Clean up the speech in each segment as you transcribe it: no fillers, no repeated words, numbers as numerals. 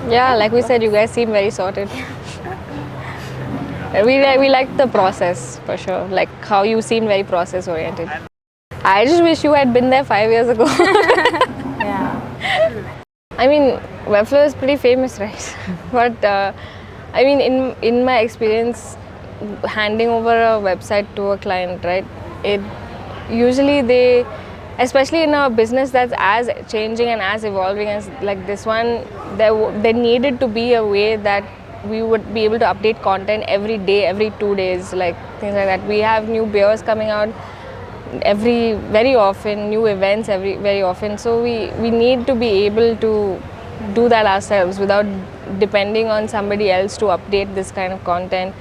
Yeah, like we said, you guys seem very sorted. We like the process for sure. Like how you seem very process oriented. I just wish you had been there 5 years ago. Yeah. I mean, Webflow is pretty famous, right? But I mean, in my experience, handing over a website to a client, right? It usually they, especially in a business that's as changing and as evolving as like this one, there needed to be a way that we would be able to update content every day, every 2 days, like things like that. We have new beers coming out very often, new events very often, so we need to be able to do that ourselves without depending on somebody else to update this kind of content,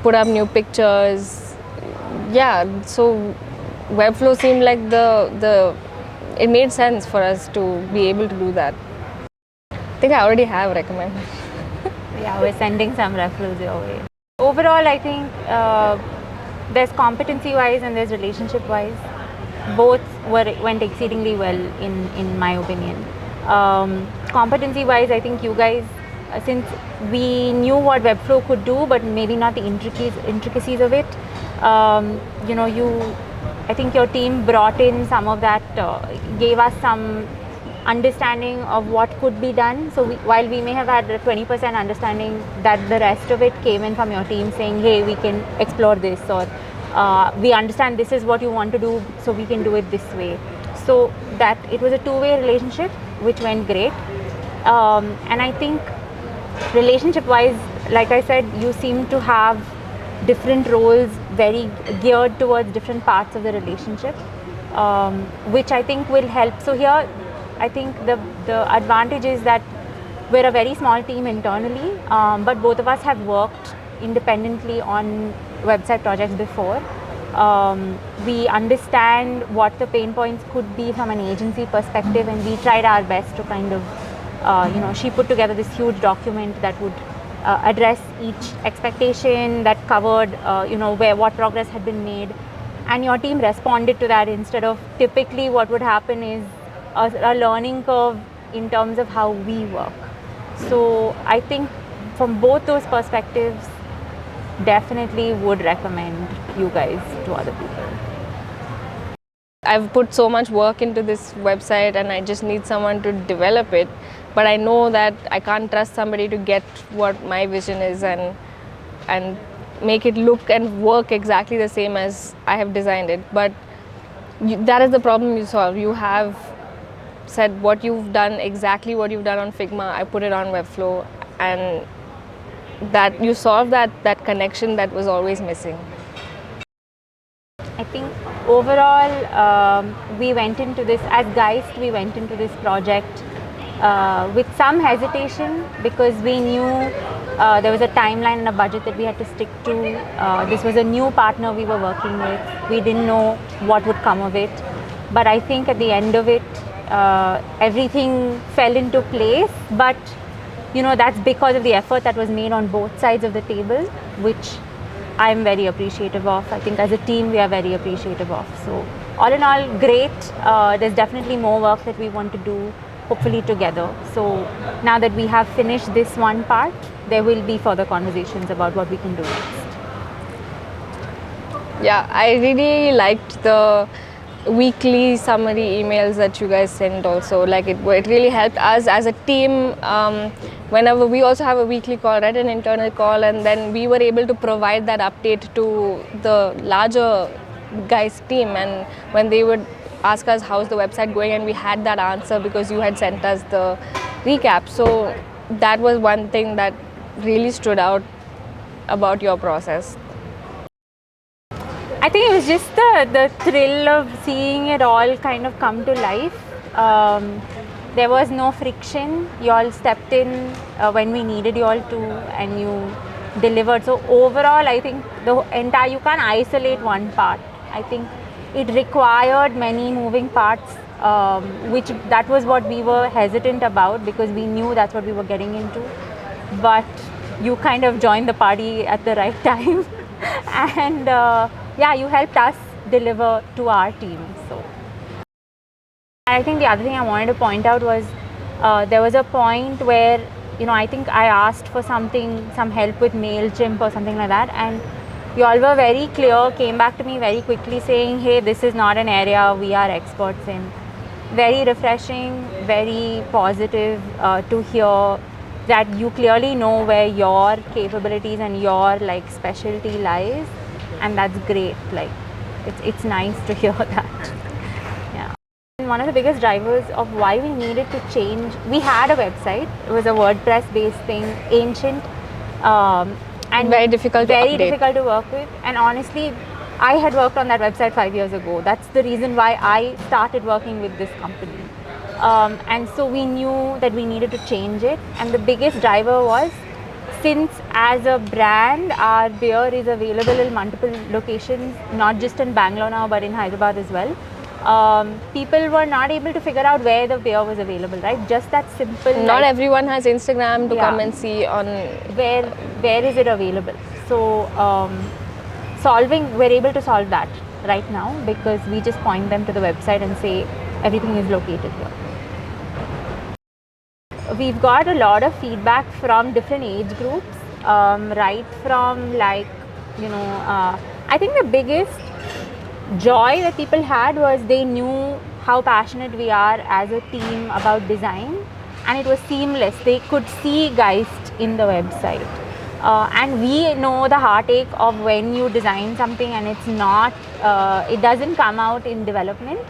put up new pictures. Yeah, so Webflow seemed like the it made sense for us to be able to do that. I think I already have recommended. Yeah, we're sending some referrals your way. Overall, I think there's competency-wise and there's relationship-wise. Both went exceedingly well in my opinion. Competency-wise, I think you guys, since we knew what Webflow could do, but maybe not the intricacies of it, I think your team brought in some of that, gave us some understanding of what could be done. So while we may have had a 20% understanding, that the rest of it came in from your team saying, hey, we can explore this, or we understand this is what you want to do, so we can do it this way. So that it was a two-way relationship, which went great. And I think relationship wise, like I said, you seem to have different roles very geared towards different parts of the relationship, which I think will help. So here I think the advantage is that we're a very small team internally, but both of us have worked independently on website projects before. We understand what the pain points could be from an agency perspective, and we tried our best to kind of she put together this huge document that would address each expectation, that covered what progress had been made, and your team responded to that, instead of typically what would happen is a learning curve in terms of how we work. So I think from both those perspectives, definitely would recommend you guys to other people. I've put so much work into this website and I just need someone to develop it, but I know that I can't trust somebody to get what my vision is and make it look and work exactly the same as I have designed it. But that is the problem you solve. You have said what you've done, exactly what you've done on Figma, I put it on Webflow, and that you solve that connection that was always missing. I think overall, we went into this, as Geist, we went into this project with some hesitation, because we knew there was a timeline and a budget that we had to stick to. This was a new partner we were working with. We didn't know what would come of it. But I think at the end of it, everything fell into place. But that's because of the effort that was made on both sides of the table, which I'm very appreciative of. I think as a team, we are very appreciative of. So all in all, great. There's definitely more work that we want to do, hopefully together. So now that we have finished this one part, there will be further conversations about what we can do next. Yeah, I really liked the weekly summary emails that you guys sent also. Like it really helped us as a team. Whenever we also have a weekly call, right, an internal call, and then we were able to provide that update to the larger guys team, and when they would ask us how's the website going, and we had that answer because you had sent us the recap. So that was one thing that really stood out about your process. I think it was just the thrill of seeing it all kind of come to life. There was no friction. You all stepped in when we needed you all to, and you delivered. So overall, I think you can't isolate one part. I think it required many moving parts, which that was what we were hesitant about, because we knew that's what we were getting into. But you kind of joined the party at the right time. And you helped us deliver to our team. So I think the other thing I wanted to point out was there was a point where I think I asked for some help with MailChimp or something like that, and you all were very clear, came back to me very quickly saying, hey, this is not an area we are experts in. Very refreshing, very positive to hear that you clearly know where your capabilities and your specialty lies, and that's great. It's nice to hear that. Yeah. One of the biggest drivers of why we needed to change, we had a website. It was a WordPress based thing, ancient, and very difficult to work with. And honestly, I had worked on that website 5 years ago. That's the reason why I started working with this company. And so we knew that we needed to change it. And the biggest driver was, since as a brand, our beer is available in multiple locations, not just in Bangalore now, but in Hyderabad as well. People were not able to figure out where the beer was available, right? Just that simple. Not everyone has Instagram to come and see on where is it available. So we're able to solve that right now, because we just point them to the website and say everything is located here. We've got a lot of feedback from different age groups, right from I think the biggest joy that people had was they knew how passionate we are as a team about design, and it was seamless. They could see Geist in the website. And we know the heartache of when you design something and it's not, it doesn't come out in development.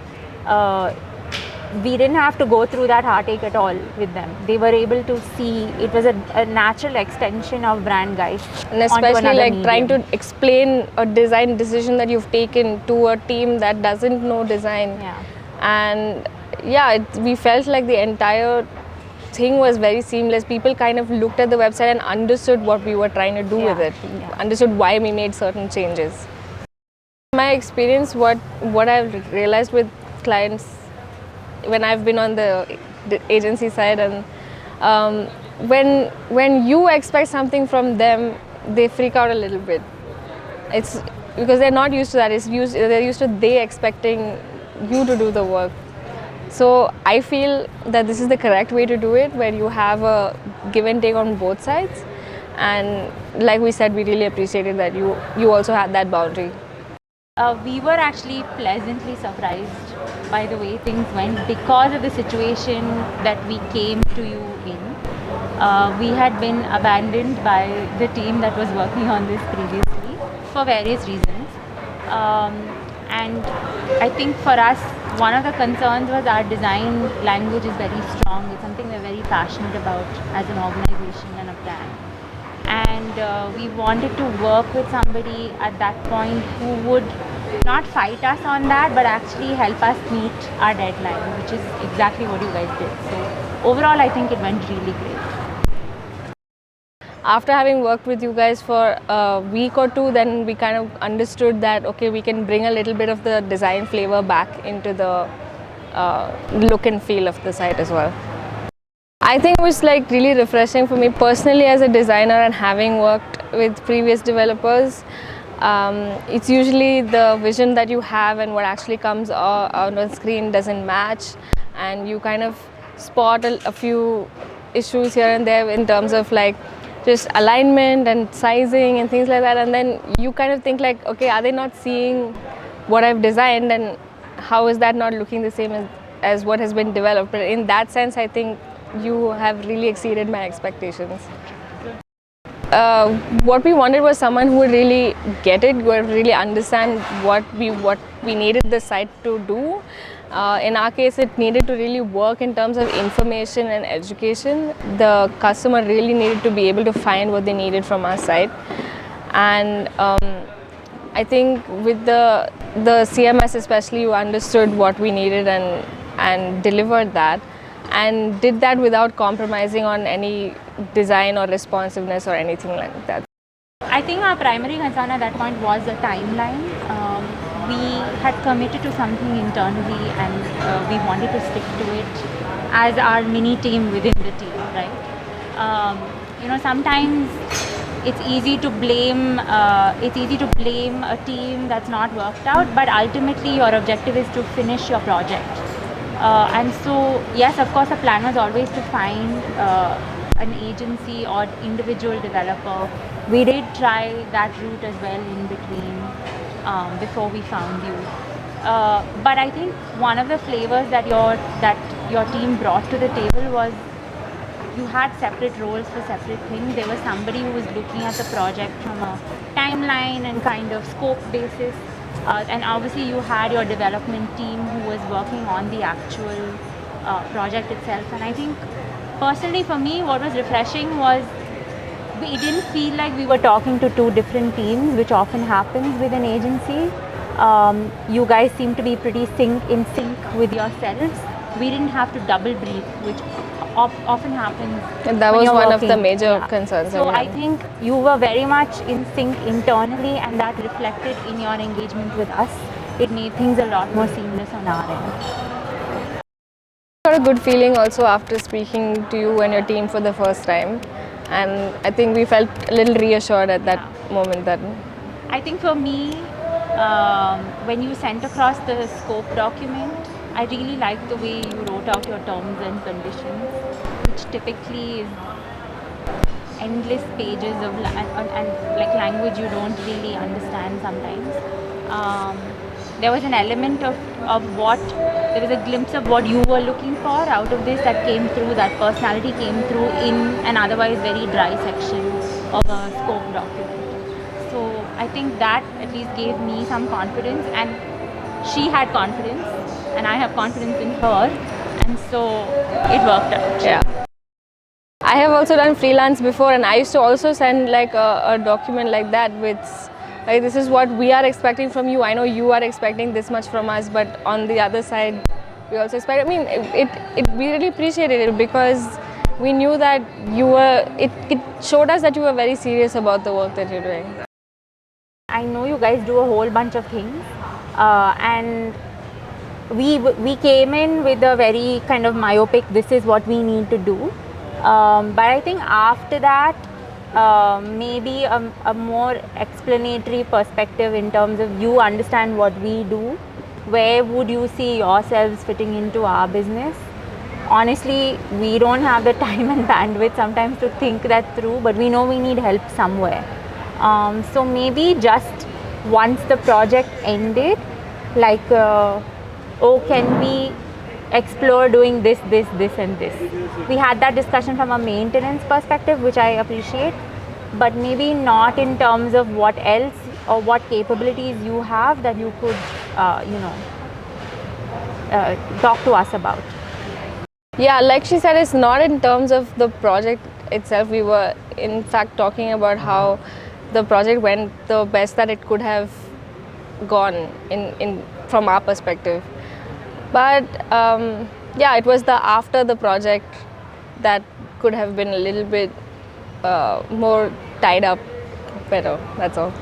We didn't have to go through that heartache at all with them. They were able to see it was a natural extension of brand Geist. And especially trying to explain a design decision that you've taken to a team that doesn't know design. Yeah. And we felt like the entire thing was very seamless. People kind of looked at the website and understood what we were trying to do with it, understood why we made certain changes. In my experience, what I've realized with clients when I've been on the agency side, and when you expect something from them, they freak out a little bit. It's because they're not used to that. They're used to they expecting you to do the work. So I feel that this is the correct way to do it, where you have a give and take on both sides. And like we said, we really appreciated that you also had that boundary. We were actually pleasantly surprised by the way things went because of the situation that we came to you in. We had been abandoned by the team that was working on this previously for various reasons. And I think for us, one of the concerns was our design language is very strong. It's something we're very passionate about as an organization and a brand. And we wanted to work with somebody at that point who would not fight us on that, but actually help us meet our deadline, which is exactly what you guys did. So overall, I think it went really great. After having worked with you guys for a week or two, then we kind of understood that, okay, we can bring a little bit of the design flavor back into the look and feel of the site as well. I think it was really refreshing for me personally as a designer, and having worked with previous developers. It's usually the vision that you have and what actually comes on the screen doesn't match, and you kind of spot a few issues here and there in terms of just alignment and sizing and things like that, and then you kind of think okay, are they not seeing what I've designed, and how is that not looking the same as what has been developed? But in that sense, I think you have really exceeded my expectations. What we wanted was someone who would really get it, who would really understand what we needed the site to do. In our case, it needed to really work in terms of information and education. The customer really needed to be able to find what they needed from our site. And I think with the CMS especially, you understood what we needed and delivered that, and did that without compromising on any design or responsiveness or anything like that. I think our primary concern at that point was the timeline. We had committed to something internally, and we wanted to stick to it as our mini team within the team, right? Sometimes it's easy to blame a team that's not worked out, but ultimately your objective is to finish your project. And so yes, of course, the plan was always to find an agency or individual developer. We did try that route as well in between before we found you. But I think one of the flavors that your team brought to the table was you had separate roles for separate things. There was somebody who was looking at the project from a timeline and kind of scope basis. And obviously you had your development team who was working on the actual project itself. And I think personally for me, what was refreshing was we didn't feel like we were talking to two different teams, which often happens with an agency. You guys seem to be pretty in sync with yourselves. We didn't have to double brief, which often happens. And that when was you're one working. of the major concerns. So of I mine. think you were very much in sync internally, and that reflected in your engagement with us. It made things a lot more seamless on our end. Got a good feeling also after speaking to you and your team for the first time, and I think we felt a little reassured at that moment. That I think for me, when you sent across the scope document, I really liked the way you wrote out your terms and conditions, which typically is endless pages of and like language you don't really understand sometimes. There was an element of what there was a glimpse of what you were looking for out of this that came through. That personality came through in an otherwise very dry section of a scope document. So I think that at least gave me some confidence, and she had confidence, and I have confidence in her, and so it worked out. yeah. I have also done freelance before, and I used to also send like a document like that with like, this is what we are expecting from you. I know you are expecting this much from us, but on the other side we also expect. I mean, we really appreciated it because we knew that you were it showed us that you were very serious about the work that you're doing. I know you guys do a whole bunch of things, and we came in with a very kind of myopic, this is what we need to do. But I think after that, maybe a more explanatory perspective in terms of you understand what we do, where would you see yourselves fitting into our business. Honestly, we don't have the time and bandwidth sometimes to think that through, but we know we need help somewhere. So maybe just once the project ended, like, oh, can we explore doing this, and this? We had that discussion from a maintenance perspective, which I appreciate, but maybe not in terms of what else or what capabilities you have that you could, talk to us about. Yeah, like she said, it's not in terms of the project itself. We were in fact talking about how the project went the best that it could have gone in from our perspective. But yeah, it was the after the project that could have been a little bit more tied up better. That's all.